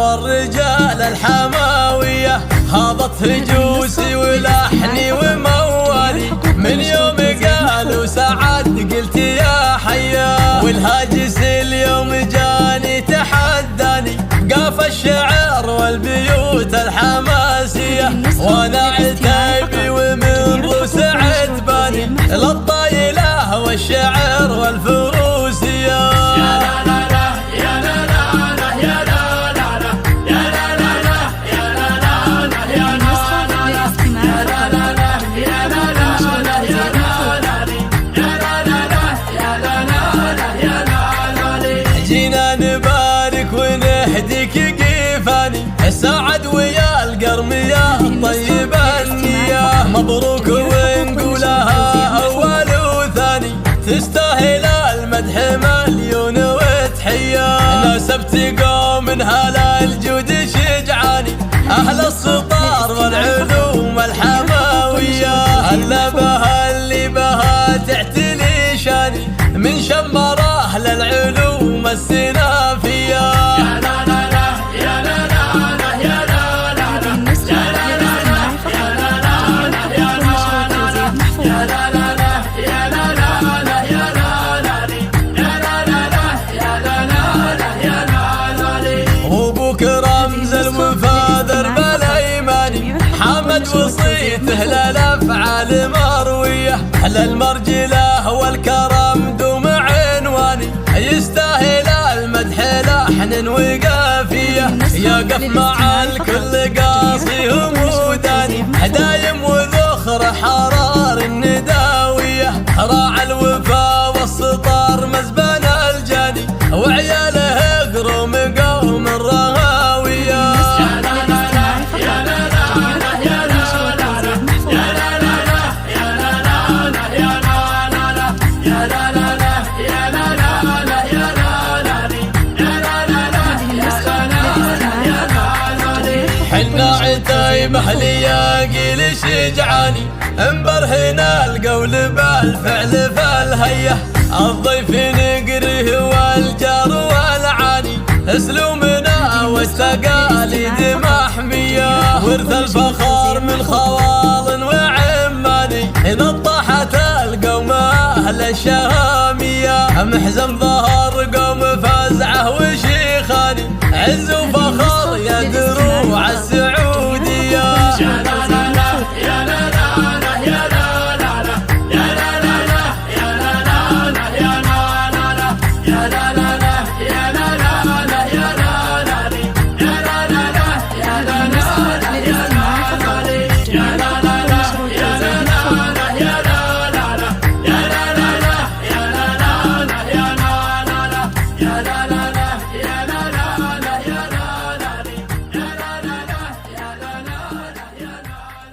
والرجال الحماوية هابط هجوسي ولحني وموالي من يوم قالوا سعد قلت يا حيا والهاجس اليوم جاني تحداني قاف الشعر والبيوت الحماسية وانا عتيبي ومن روس عتباني للطايلة والشعر والفروسية جينا نبارك ونهديك قيفاني سعد ويا القرمية طيب النية مبروك ونقولها أول وثاني تستاهل المدح مليون وتحية ناسبت قوم هلا الجود شجعاني أهل السطار والعلوم الحماوية هلا بها اللي بها تعتلي شاني من شمره للعلوم السنافية وابوك رمز المفاذر بالايماني حمد وصيته للافعال مرويه للمرجله والكرم دوم عنواني يستاهل المدح لحن وقافيه يقف مع الكل قاصي وموداني دايم وذخر حرار النداويه راعى الوفا والسطار مزبان الجاني وعياله قروم قوم الرهاويه حنا عتيب اهلي قيل شجعاني مبرهنا القول بالفعل فالهيه الضيف نقره والجار والعاني اسلوبنا والتقاليد محميه ورث الفخار من خوال وعماني نطحت القوم اهل الشهاميه محزن ظهر قوم فزعه وشيخاني عز